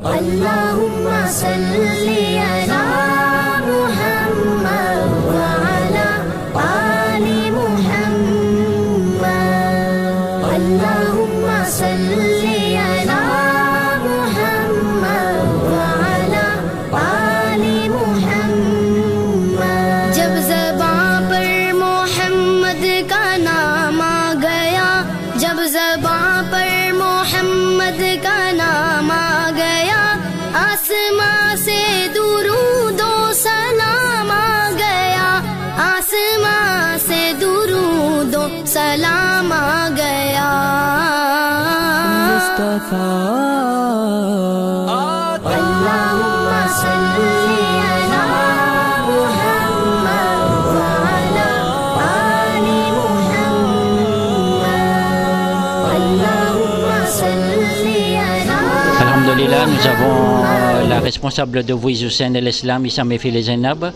اللهم صل على محمد وعلى آل محمد اللهم صل على محمد وعلى آل محمد जब ज़बां पर मोहम्मद का नाम आ गया जब ज़बां पर मोहम्मद का नाम आ गया आसमां से दुरूदो सलाम आ गया आसमां से दुरूदो सलाम आ गया मुस्तफा अल्लाहुम्मा सल्ली अला मुहम्मद व अला आलि मुहम्मद अल्लाहुम्मा सल्ली अला Alhamdulillah, nous avons la responsable de Wiz Hussein et l'Islam, Issa Mefile Zainab.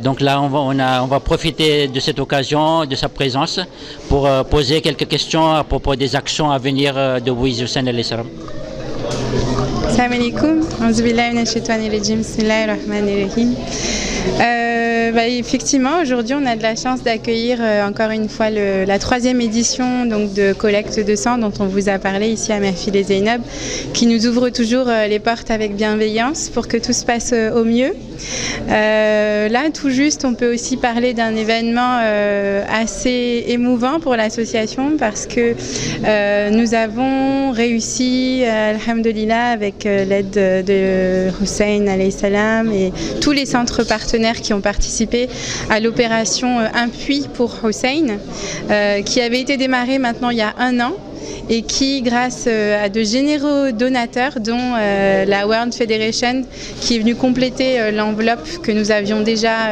Donc là, on va profiter de cette occasion, de sa présence, pour poser quelques questions à propos des actions à venir de Wiz Hussein et l'Islam. Salam alaikum, auzubillahi minash shaitani rajim, bismillahir rahmanir rahim. Effectivement, aujourd'hui, on a de la chance d'accueillir encore une fois la troisième édition donc, de collecte de sang dont on vous a parlé ici à Mefile Zainab, qui nous ouvre toujours les portes avec bienveillance pour que tout se passe au mieux. Là, tout juste, on peut aussi parler d'un événement assez émouvant pour l'association parce que nous avons réussi, alhamdulillah, avec l'aide de Hussein alayhi salam et tous les centres partenaires qui ont participé à l'opération Un puits pour Hussein, qui avait été démarrée maintenant il y a 1 an. Et qui, grâce à de généreux donateurs, dont la World Federation, qui est venue compléter l'enveloppe que nous avions déjà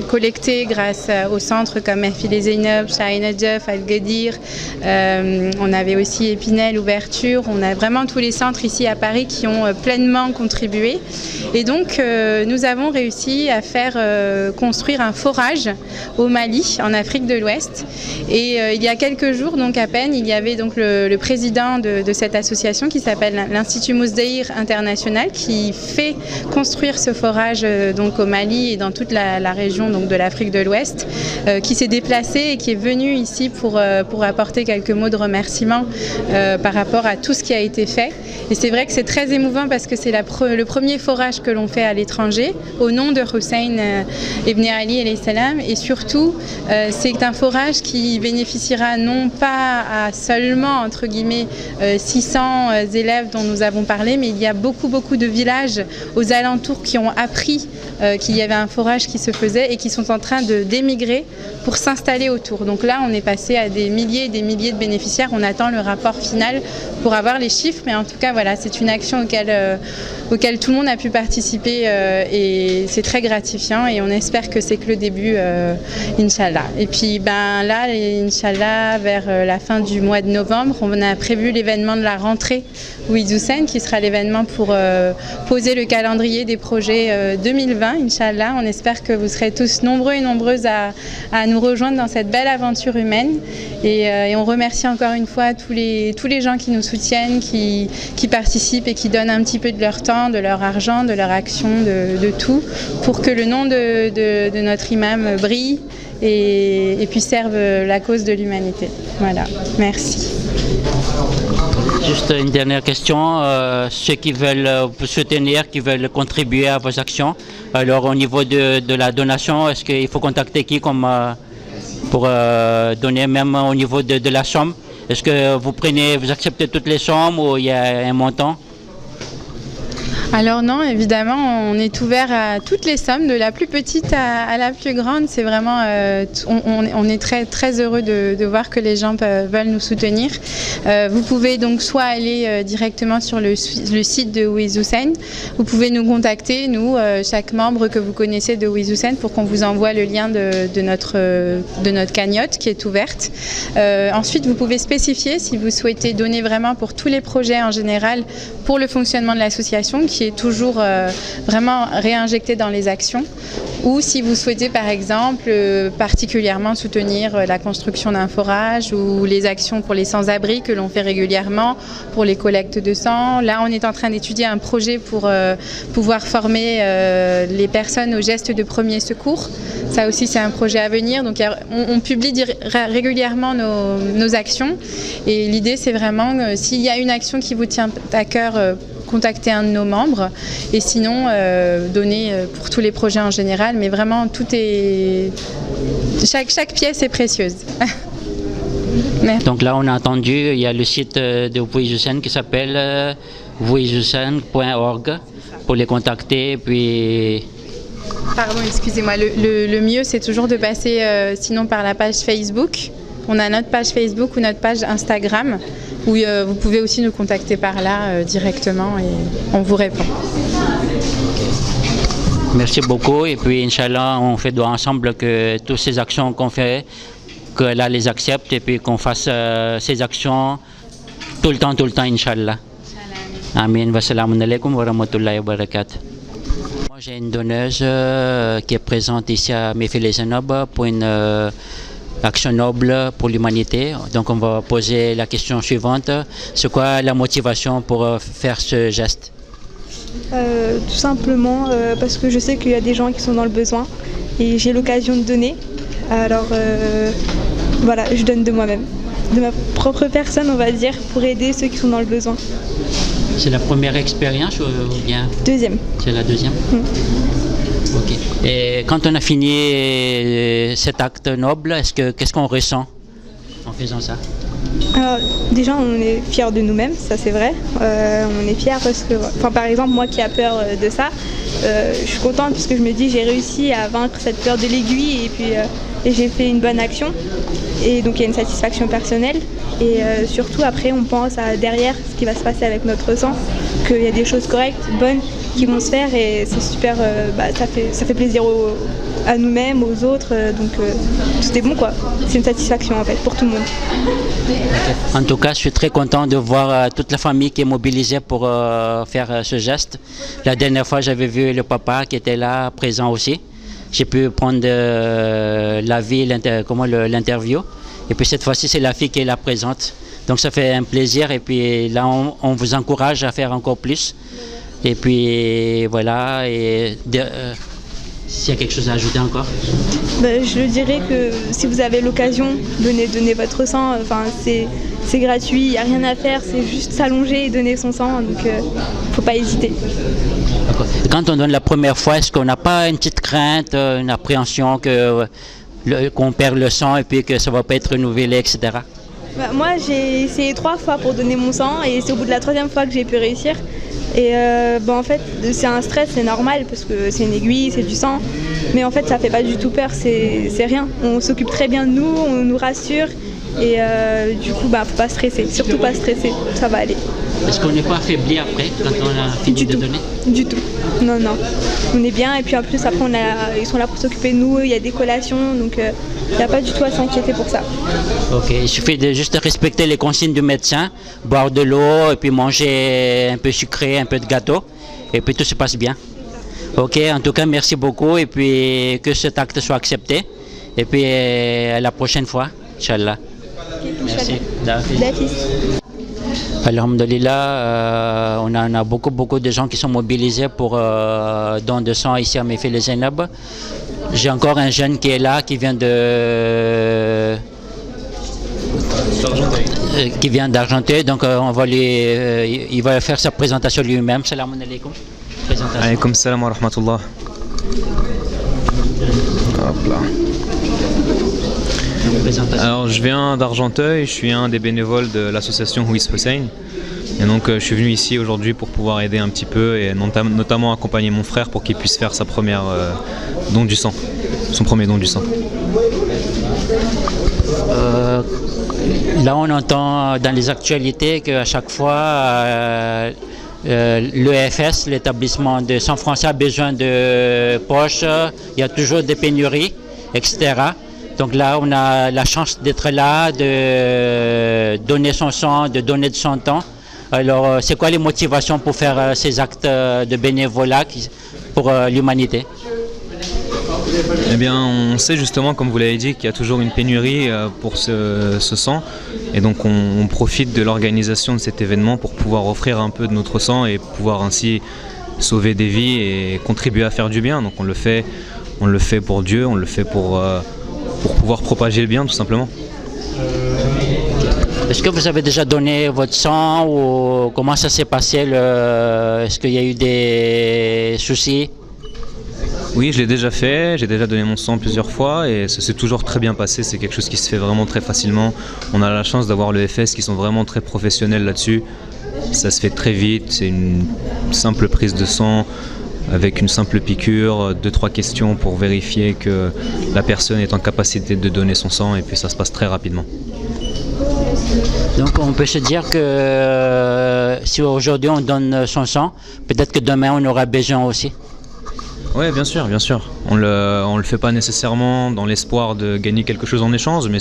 collectée grâce aux centres comme Mefile Zainab, Shah Najaf, Al-Ghadir, on avait aussi Épinel, Ouverture, on a vraiment tous les centres ici à Paris qui ont pleinement contribué. Et donc, nous avons réussi à faire construire un forage au Mali, en Afrique de l'Ouest. Et il y a quelques jours, donc à peine, il y avait donc le président de cette association qui s'appelle l'Institut Mousdaïr International qui fait construire ce forage donc au Mali et dans toute la région donc de l'Afrique de l'Ouest, qui s'est déplacé et qui est venu ici pour apporter quelques mots de remerciement par rapport à tout ce qui a été fait. Et c'est vrai que c'est très émouvant parce que c'est le premier forage que l'on fait à l'étranger au nom de Hussein Ibn Ali alayhi salam, et surtout c'est un forage qui bénéficiera non pas à seulement entre guillemets 600 élèves dont nous avons parlé, mais il y a beaucoup de villages aux alentours qui ont appris qu'il y avait un forage qui se faisait et qui sont en train d'émigrer pour s'installer autour. Donc là on est passé à des milliers et des milliers de bénéficiaires, on attend le rapport final pour avoir les chiffres, mais en tout cas voilà, c'est une action auquel tout le monde a pu participer et c'est très gratifiant et on espère que c'est que le début, Inch'Allah. Et puis là, Inch'Allah, vers la fin du mois de novembre, on a prévu l'événement de la rentrée Wiz Hussein qui sera l'événement pour poser le calendrier des projets 2020, Inch'Allah. On espère que vous serez tous nombreux et nombreuses à nous rejoindre dans cette belle aventure humaine et on remercie encore une fois tous les gens qui nous soutiennent, qui participent et qui donnent un petit peu de leur temps, de leur argent, de leur action, de tout, pour que le nom de notre imam brille et puis serve la cause de l'humanité. Voilà, merci. Juste une dernière question, ceux qui veulent vous soutenir, qui veulent contribuer à vos actions, alors au niveau de la donation, est-ce qu'il faut contacter qui pour donner même au niveau de la somme? Est-ce que vous acceptez toutes les sommes ou il y a un montant? Alors non, évidemment, on est ouvert à toutes les sommes, de la plus petite à la plus grande. C'est vraiment, on est très heureux de voir que les gens veulent nous soutenir. Vous pouvez donc soit aller directement sur le site de Wiz Hussein, vous pouvez nous contacter, nous, chaque membre que vous connaissez de Wiz Hussein, pour qu'on vous envoie le lien de notre cagnotte qui est ouverte. Ensuite, vous pouvez spécifier si vous souhaitez donner vraiment pour tous les projets en général, pour le fonctionnement de l'association, qui qui est toujours vraiment réinjecté dans les actions. Ou si vous souhaitez par exemple particulièrement soutenir la construction d'un forage ou les actions pour les sans-abri que l'on fait régulièrement, pour les collectes de sang. Là on est en train d'étudier un projet pour pouvoir former les personnes aux gestes de premier secours. Ça aussi c'est un projet à venir. Donc on publie régulièrement nos actions et l'idée c'est vraiment s'il y a une action qui vous tient à cœur, contacter un de nos membres et sinon donner pour tous les projets en général, mais vraiment tout est... chaque pièce est précieuse. Donc là on a entendu, il y a le site de Wuijusen qui s'appelle wuijusen.org pour les contacter, puis... Pardon, excusez-moi, le mieux c'est toujours de passer sinon par la page Facebook. On a notre page Facebook ou notre page Instagram où vous pouvez aussi nous contacter par là directement et on vous répond. Merci beaucoup et puis Inch'Allah on fait doigt ensemble que toutes ces actions qu'on fait, qu'Allah les accepte et puis qu'on fasse ces actions tout le temps Inch'Allah. Amin. Wassalamu alaikum wa rahmatullahi wa barakatuh. Moi j'ai une donneuse qui est présente ici à Mefileh-Zainab pour une action noble pour l'humanité. Donc on va poser la question suivante. C'est quoi la motivation pour faire ce geste? Tout simplement parce que je sais qu'il y a des gens qui sont dans le besoin et j'ai l'occasion de donner. Alors voilà, je donne de moi-même, de ma propre personne on va dire, pour aider ceux qui sont dans le besoin. C'est la première expérience ou bien? Deuxième. C'est la deuxième? Ok. Et quand on a fini cet acte noble, qu'est-ce qu'on ressent en faisant ça? Alors, déjà, on est fiers de nous-mêmes, ça c'est vrai. On est fiers parce que, par exemple, moi qui a peur de ça, je suis contente parce que je me dis j'ai réussi à vaincre cette peur de l'aiguille et puis j'ai fait une bonne action. Et donc il y a une satisfaction personnelle. Et surtout après on pense à derrière ce qui va se passer avec notre sang, qu'il y a des choses correctes, bonnes qui vont se faire et c'est super, ça fait plaisir à nous-mêmes, aux autres, donc tout est bon quoi. C'est une satisfaction en fait pour tout le monde. En tout cas je suis très content de voir toute la famille qui est mobilisée pour faire ce geste. La dernière fois j'avais vu le papa qui était là présent aussi. J'ai pu prendre l'avis, l'interview. Et puis cette fois-ci, c'est la fille qui est là présente. Donc ça fait un plaisir. Et puis là, on vous encourage à faire encore plus. Et puis voilà. Et s'il y a quelque chose à ajouter encore? Je dirais que si vous avez l'occasion, donnez votre sang. Enfin, c'est gratuit, il n'y a rien à faire. C'est juste s'allonger et donner son sang. Donc il ne faut pas hésiter. Quand on donne la première fois, est-ce qu'on n'a pas une petite crainte, une appréhension qu'on perd le sang et puis que ça ne va pas être renouvelé, etc. Moi, j'ai essayé 3 fois pour donner mon sang et c'est au bout de la 3e fois que j'ai pu réussir. Et en fait, c'est un stress, c'est normal parce que c'est une aiguille, c'est du sang. Mais en fait, ça fait pas du tout peur, c'est rien. On s'occupe très bien de nous, on nous rassure. Et du coup, faut pas stresser, surtout pas stresser, ça va aller. Est-ce qu'on n'est pas affaibli après, quand on a fini de donner? Du tout. Non. On est bien et puis en plus après ils sont là pour s'occuper de nous, il y a des collations, donc il n'y a pas du tout à s'inquiéter pour ça. Ok, il suffit de juste respecter les consignes du médecin, boire de l'eau et puis manger un peu sucré, un peu de gâteau et puis tout se passe bien. Ok, en tout cas merci beaucoup et puis que cet acte soit accepté et puis à la prochaine fois, Inch'Allah. Merci. Alhamdulillah, on a beaucoup de gens qui sont mobilisés pour don de sang ici à Mefileh-Zainab. J'ai encore un jeune qui est là, qui vient d'Argenteuil, donc il va faire sa présentation lui-même. Salam alaikum. Alaykoum salam wa rahmatullah. Hop là. Alors je viens d'Argenteuil, je suis un des bénévoles de l'association Huis Hussein et donc je suis venu ici aujourd'hui pour pouvoir aider un petit peu et notamment accompagner mon frère pour qu'il puisse faire sa première don du sang, son premier don du sang. Là on entend dans les actualités qu'à chaque fois l'EFS, l'établissement de sang français, a besoin de poches, il y a toujours des pénuries, etc. Donc là, on a la chance d'être là, de donner son sang, de donner de son temps Alors, c'est quoi les motivations pour faire ces actes de bénévolat pour l'humanité? Eh bien, on sait justement, comme vous l'avez dit, qu'il y a toujours une pénurie pour ce sang. Et donc, on profite de l'organisation de cet événement pour pouvoir offrir un peu de notre sang et pouvoir ainsi sauver des vies et contribuer à faire du bien. Donc, on le fait pour Dieu, on le fait pour pouvoir propager le bien, tout simplement. Est-ce que vous avez déjà donné votre sang ou comment ça s'est passé? Est-ce qu'il y a eu des soucis? Oui, je l'ai déjà fait, j'ai déjà donné mon sang plusieurs fois et ça s'est toujours très bien passé, c'est quelque chose qui se fait vraiment très facilement. On a la chance d'avoir le FS qui sont vraiment très professionnels là-dessus. Ça se fait très vite, c'est une simple prise de sang avec une simple piqûre, 2-3 questions pour vérifier que la personne est en capacité de donner son sang et puis ça se passe très rapidement. Donc on peut se dire que si aujourd'hui on donne son sang, peut-être que demain on aura besoin aussi. Oui, bien sûr, bien sûr. On le fait pas nécessairement dans l'espoir de gagner quelque chose en échange, mais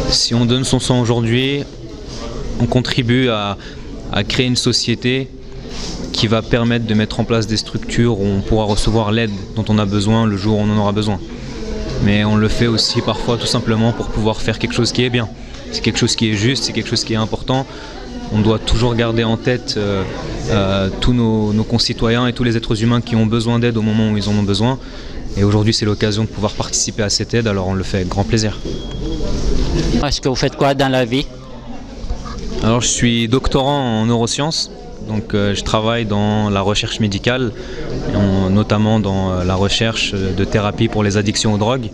si on donne son sang aujourd'hui, on contribue à créer une société qui va permettre de mettre en place des structures où on pourra recevoir l'aide dont on a besoin le jour où on en aura besoin. Mais on le fait aussi parfois tout simplement pour pouvoir faire quelque chose qui est bien. C'est quelque chose qui est juste, c'est quelque chose qui est important. On doit toujours garder en tête tous nos concitoyens et tous les êtres humains qui ont besoin d'aide au moment où ils en ont besoin. Et aujourd'hui, c'est l'occasion de pouvoir participer à cette aide, alors on le fait avec grand plaisir. Est-ce que vous faites quoi dans la vie? Alors, je suis doctorant en neurosciences, donc je travaille dans la recherche médicale, notamment dans la recherche de thérapie pour les addictions aux drogues.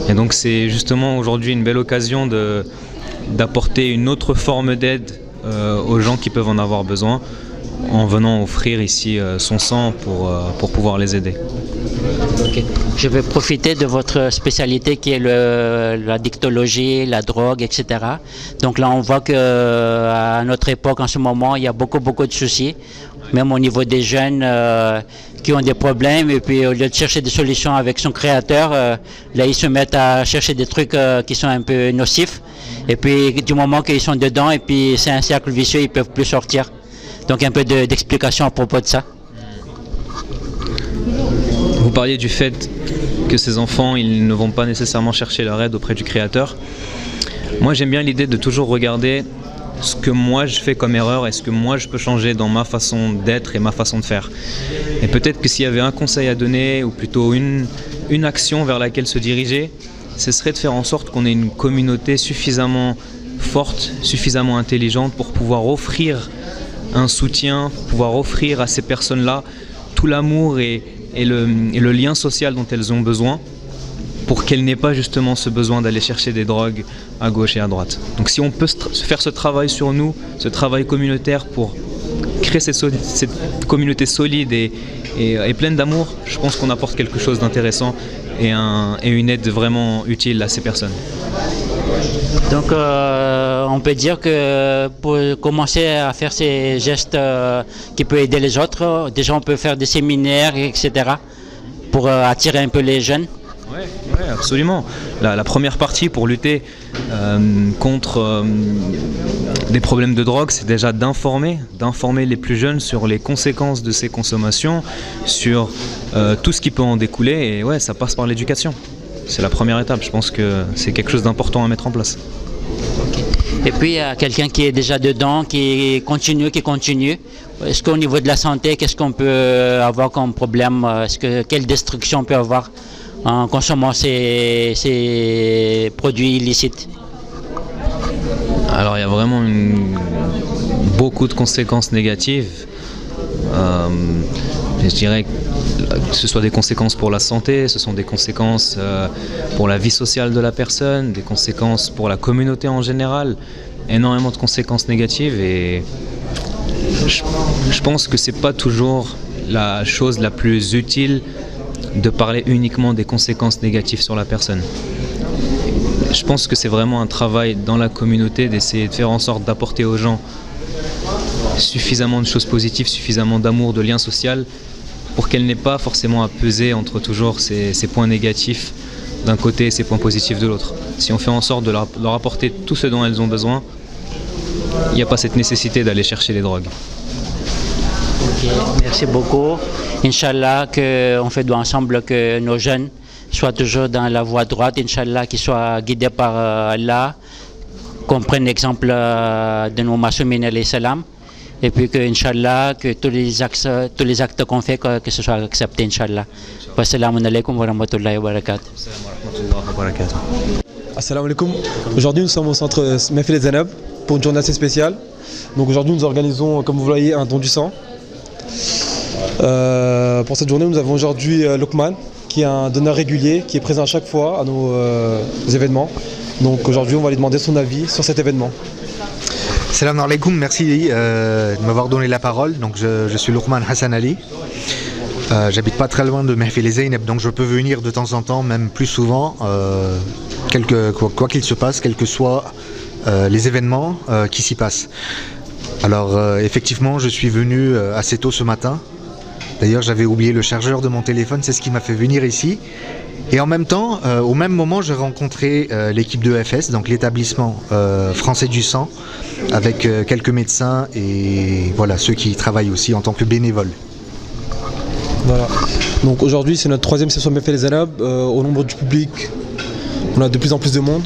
Et donc, c'est justement aujourd'hui une belle occasion d'apporter une autre forme d'aide aux gens qui peuvent en avoir besoin en venant offrir ici son sang pour pouvoir les aider. Okay. Je vais profiter de votre spécialité qui est la dictologie, la drogue, etc. Donc là on voit qu'à notre époque en ce moment il y a beaucoup de soucis, même au niveau des jeunes qui ont des problèmes et puis au lieu de chercher des solutions avec son créateur, là ils se mettent à chercher des trucs qui sont un peu nocifs. Et puis du moment qu'ils sont dedans, et puis c'est un cercle vicieux, ils ne peuvent plus sortir. Donc un peu d'explication à propos de ça. Vous parliez du fait que ces enfants, ils ne vont pas nécessairement chercher leur aide auprès du Créateur. Moi j'aime bien l'idée de toujours regarder ce que moi je fais comme erreur et ce que moi je peux changer dans ma façon d'être et ma façon de faire. Et peut-être que s'il y avait un conseil à donner, ou plutôt une action vers laquelle se diriger, ce serait de faire en sorte qu'on ait une communauté suffisamment forte, suffisamment intelligente pour pouvoir offrir un soutien, pouvoir offrir à ces personnes-là tout l'amour et le lien social dont elles ont besoin pour qu'elles n'aient pas justement ce besoin d'aller chercher des drogues à gauche et à droite. Donc si on peut faire ce travail sur nous, ce travail communautaire pour créer cette communauté solide et pleine d'amour, je pense qu'on apporte quelque chose d'intéressant et une aide vraiment utile à ces personnes. Donc on peut dire que pour commencer à faire ces gestes qui peuvent aider les autres, déjà on peut faire des séminaires, etc. pour attirer un peu les jeunes. Oui, absolument. La première partie pour lutter contre des problèmes de drogue, c'est déjà d'informer les plus jeunes sur les conséquences de ces consommations, sur tout ce qui peut en découler. Et ouais, ça passe par l'éducation. C'est la première étape. Je pense que c'est quelque chose d'important à mettre en place. Okay. Et puis, il y a quelqu'un qui est déjà dedans, qui continue. Est-ce qu'au niveau de la santé, qu'est-ce qu'on peut avoir comme problème? Quelle destruction on peut avoir en consommant ces produits illicites? Alors, il y a vraiment beaucoup de conséquences négatives. Je dirais que ce soit des conséquences pour la santé, ce sont des conséquences pour la vie sociale de la personne, des conséquences pour la communauté en général, énormément de conséquences négatives et je pense que c'est pas toujours la chose la plus utile de parler uniquement des conséquences négatives sur la personne. Je pense que c'est vraiment un travail dans la communauté d'essayer de faire en sorte d'apporter aux gens suffisamment de choses positives, suffisamment d'amour, de lien social pour qu'elles n'aient pas forcément à peser entre toujours ces points négatifs d'un côté et ces points positifs de l'autre. Si on fait en sorte de leur apporter tout ce dont elles ont besoin, il n'y a pas cette nécessité d'aller chercher les drogues. Ok, merci beaucoup. Inch'Allah, on fait ensemble que nos jeunes soient toujours dans la voie droite, Inch'Allah, qu'ils soient guidés par Allah, qu'on prenne l'exemple de nos Massoumine alayhi salam, et puis que, Inch'Allah, que tous les actes qu'on fait, que ce soit accepté, Inch'Allah. Wassalamu alaikum wa rahmatullahi wa barakatuh. Assalamu alaikum. Aujourd'hui, nous sommes au centre Mehfil Zainab pour une journée assez spéciale. Donc aujourd'hui, nous organisons, comme vous voyez, un don du sang. Pour cette journée, nous avons aujourd'hui Lokman, qui est un donneur régulier, qui est présent à chaque fois à nos événements. Donc aujourd'hui, on va lui demander son avis sur cet événement. Salam alaikum, merci de m'avoir donné la parole. Donc je suis Lokman Hassan Ali. J'habite pas très loin de Mehfil Zainab, donc je peux venir de temps en temps, même plus souvent, quoi qu'il se passe, quels que soient les événements qui s'y passent. Alors effectivement, je suis venu assez tôt ce matin. D'ailleurs, j'avais oublié le chargeur de mon téléphone, c'est ce qui m'a fait venir ici. Et en même temps, au même moment, j'ai rencontré l'équipe de FS, donc l'établissement français du sang, avec quelques médecins et voilà, ceux qui y travaillent aussi en tant que bénévoles. Voilà. Donc aujourd'hui, c'est notre troisième session Mehfil Zainab. Au nombre du public, on a de plus en plus de monde.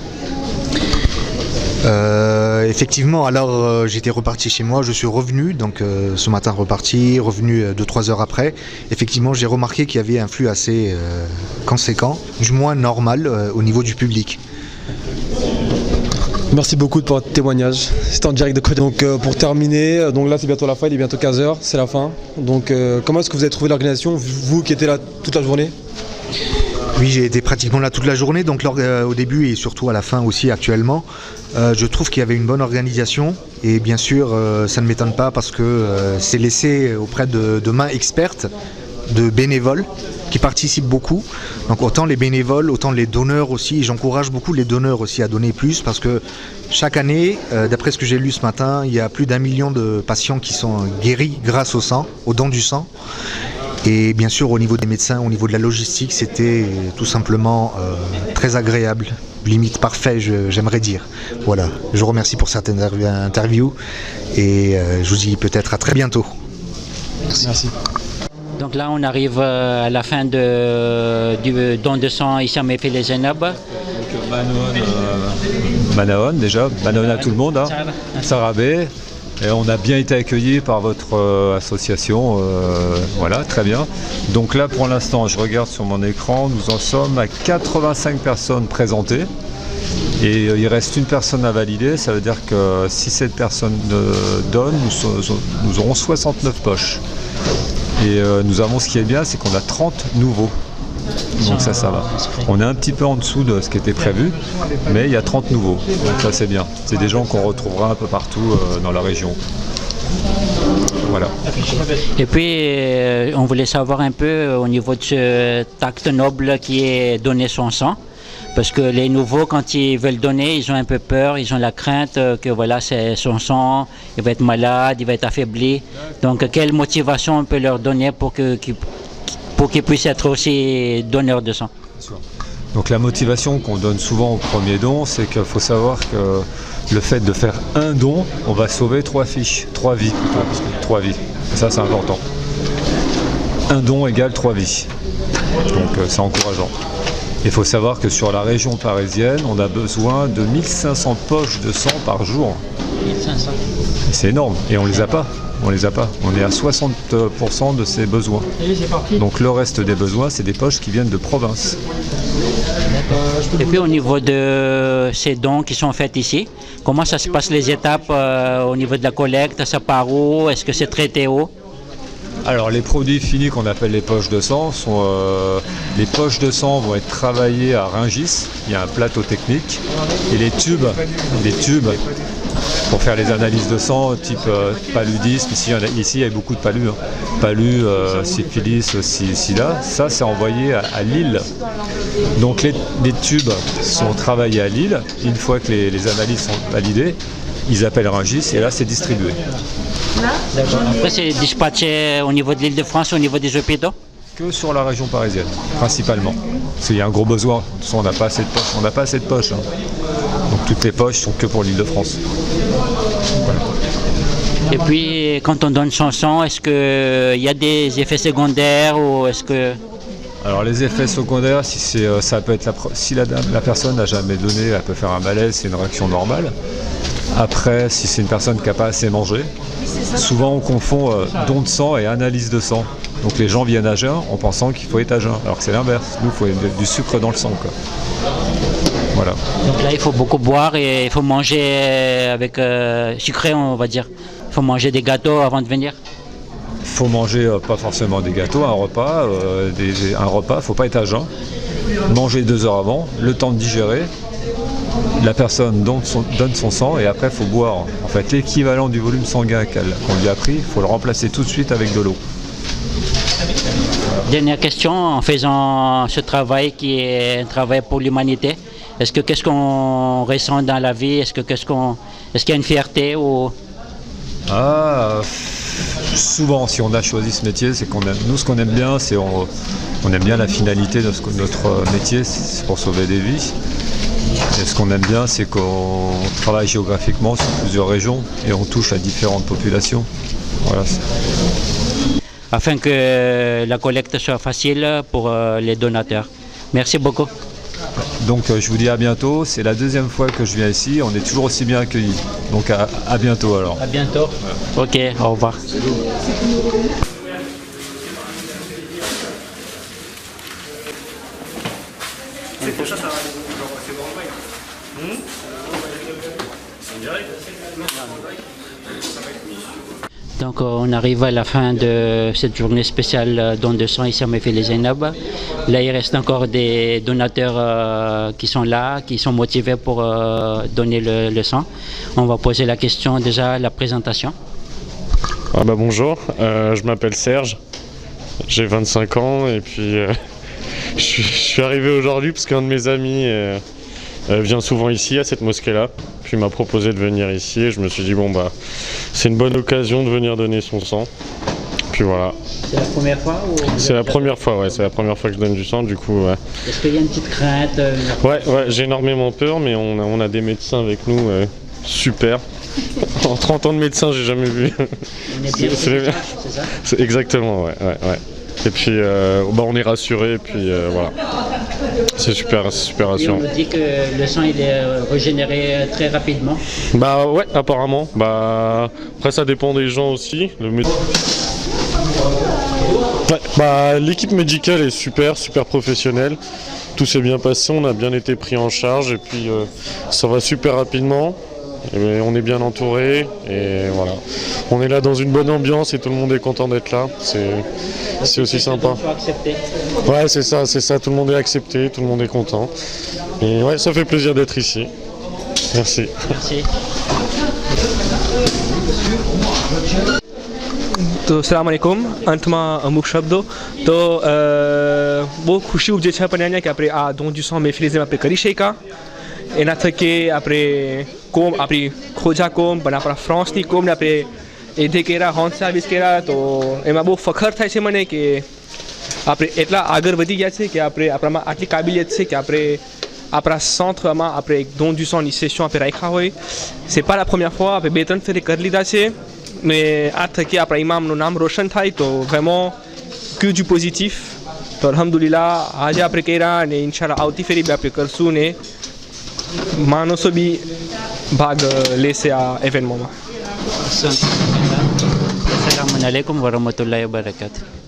Effectivement, alors j'étais reparti chez moi, je suis revenu, donc ce matin revenu 2-3 heures après. Effectivement, j'ai remarqué qu'il y avait un flux assez conséquent, du moins normal au niveau du public. Merci beaucoup pour votre témoignage. C'était en direct de Côte. Donc pour terminer, donc là c'est bientôt la fin, il est bientôt 15h, c'est la fin. Donc comment est-ce que vous avez trouvé l'organisation, vous qui étiez là toute la journée? Oui, j'ai été pratiquement là toute la journée, donc au début et surtout à la fin aussi actuellement. Je trouve qu'il y avait une bonne organisation et bien sûr ça ne m'étonne pas parce que c'est laissé auprès de mains expertes, de bénévoles qui participent beaucoup. Donc autant les bénévoles, autant les donneurs aussi. J'encourage beaucoup les donneurs aussi à donner plus parce que chaque année, d'après ce que j'ai lu ce matin, il y a plus d'1 million de patients qui sont guéris grâce au sang, au don du sang. Et bien sûr, au niveau des médecins, au niveau de la logistique, c'était tout simplement très agréable, limite parfait, j'aimerais dire. Voilà, je vous remercie pour cette interview et je vous dis peut-être à très bientôt. Merci. Donc là, on arrive à la fin du don de sang ici à Mehfil Zainab. Manaon déjà, Manaon à tout le monde, hein. Sarabé. Et on a bien été accueillis par votre association, voilà, très bien. Donc là, pour l'instant, je regarde sur mon écran, nous en sommes à 85 personnes présentées. Et il reste une personne à valider, ça veut dire que si cette personne donne, nous aurons 69 poches. Et nous avons, ce qui est bien, c'est qu'on a 30 nouveaux. Donc ça va. On est un petit peu en dessous de ce qui était prévu, mais il y a 30 nouveaux. Donc ça c'est bien. C'est des gens qu'on retrouvera un peu partout dans la région. Voilà. Et puis, on voulait savoir un peu au niveau de cet acte noble qui est donner son sang. Parce que les nouveaux, quand ils veulent donner, ils ont un peu peur, ils ont la crainte que voilà, c'est son sang, il va être malade, il va être affaibli. Donc, quelle motivation on peut leur donner pour qu'ils puissent être aussi donneurs de sang? Donc la motivation qu'on donne souvent au premier don, c'est qu'il faut savoir que le fait de faire un don, on va sauver 3 vies plutôt. 3 vies. Ça c'est important. Un don égale 3 vies. Donc c'est encourageant. Il faut savoir que sur la région parisienne, on a besoin de 1500 poches de sang par jour. 1500. C'est énorme. Et on les a pas. On les a pas. On est à 60% de ces besoins. Donc le reste des besoins, c'est des poches qui viennent de province. Et puis au niveau de ces dons qui sont faits ici, comment ça se passe les étapes au niveau de la collecte? Ça part où? Est-ce que c'est traité où? Alors les produits finis qu'on appelle les poches de sang sont les poches de sang vont être travaillées à Rungis. Il y a un plateau technique et les tubes pour faire les analyses de sang type paludisme. Ici il y a beaucoup de palus, hein. Palus, syphilis, sida. Ça c'est envoyé à Lille. Donc les tubes sont travaillés à Lille. Une fois que les analyses sont validées, ils appellent Rungis et là c'est distribué. Après, c'est dispatché au niveau de l'Île-de-France, au niveau des hôpitaux? Que sur la région parisienne, principalement. Parce qu'il y a un gros besoin. On n'a pas assez de poches. On n'a pas assez de poches. Hein. Donc toutes les poches sont que pour l'Île-de-France. Voilà. Et puis, quand on donne son sang, est-ce qu'il y a des effets secondaires ou est-ce que... Alors les effets secondaires, ça peut être si la personne n'a jamais donné, elle peut faire un malaise, c'est une réaction normale. Après, si c'est une personne qui n'a pas assez mangé, souvent on confond don de sang et analyse de sang. Donc les gens viennent à jeun en pensant qu'il faut être à jeun, alors que c'est l'inverse. Nous, il faut du sucre dans le sang, quoi. Voilà. Donc là, il faut beaucoup boire et il faut manger avec sucré, on va dire. Il faut manger des gâteaux avant de venir. Il faut manger pas forcément des gâteaux, un repas, il ne faut pas être à jeun. Manger 2 heures avant, le temps de digérer. La personne donne son sang et après il faut boire. En fait, l'équivalent du volume sanguin qu'on lui a pris, il faut le remplacer tout de suite avec de l'eau. Dernière question, en faisant ce travail qui est un travail pour l'humanité, qu'est-ce qu'on ressent dans la vie? Est-ce qu'il y a une fierté ou... Souvent, si on a choisi ce métier, c'est nous ce qu'on aime bien, c'est on aime bien la finalité de notre métier, c'est pour sauver des vies. Et ce qu'on aime bien, c'est qu'on travaille géographiquement sur plusieurs régions et on touche à différentes populations. Voilà. Afin que la collecte soit facile pour les donateurs. Merci beaucoup. Donc je vous dis à bientôt, c'est la 2e fois que je viens ici, on est toujours aussi bien accueillis. Donc à bientôt alors. À bientôt. Ok, au revoir. Donc on arrive à la fin de cette journée spéciale don de sang ici à Mefili Zainab. Là il reste encore des donateurs qui sont là, qui sont motivés pour donner le sang. On va poser la question déjà, la présentation. Bonjour, je m'appelle Serge, j'ai 25 ans et puis je suis arrivé aujourd'hui parce qu'un de mes amis vient souvent ici à cette mosquée-là. Puis il m'a proposé de venir ici et je me suis dit c'est une bonne occasion de venir donner son sang. Puis voilà. C'est la première fois ou... C'est la première fois, ouais, c'est la première fois que je donne du sang, du coup. Ouais. Est-ce qu'il y a une petite crainte Ouais, j'ai énormément peur, mais on a des médecins avec nous, super. En 30 ans de médecin, j'ai jamais vu. C'est ça? Exactement, ouais. Et puis on est rassuré, et puis voilà. C'est super rassurant. Et on nous dit que le sang il est régénéré très rapidement. Ouais, apparemment. Après ça dépend des gens aussi. L'équipe médicale est super professionnelle. Tout s'est bien passé, on a bien été pris en charge et puis ça va super rapidement. Et on est bien entouré et voilà. On est là dans une bonne ambiance et tout le monde est content d'être là. C'est aussi sympa. Ouais, c'est ça, tout le monde est accepté, tout le monde est content. Et ouais, ça fait plaisir d'être ici. Merci. Merci. तो अस्सलाम वालेकुम अंत में अमुक शब्दों तो બહુ ખુશી ઉપજે છે આપણને અહીંયા કે આપણે આ don du sang Mefili આપણે કરી શક્યા એના થકી આપણે કોમ આપણી ખોજા કોમ પણ આપણા ફ્રાન્સની કોમને આપણે એધે કર્યા હોન્સ સર્વિસ કર્યા તો એમાં બહુ ફખર થાય છે મને કે આપણે એટલા આગળ વધી ગયા છે કે આપણામાં આટલી કાબિલિયત છે કે આપણે આપણા centreમાં આપણે એક don du sang ની સેશન આપણે રાખ્યા હોય. C'est pas la première fois, આપણે 2-3 ફેરી કરી લીધા છે. Mais à થકી આપણા ઇમામનું નામ રોશન થાય તો vraiment que du positif. તો અલ્હમ્દુલિલ્લાહ આજે આપણે કર્યા અને ઇન્શાલ્લાહ આવતી ફેરી બી આપણે કરશું ને માણસો બી ભાગ લેશે આ ઇવેન્ટમાં. Assalamu alaikum wa rahmatullahi wa barakatuh.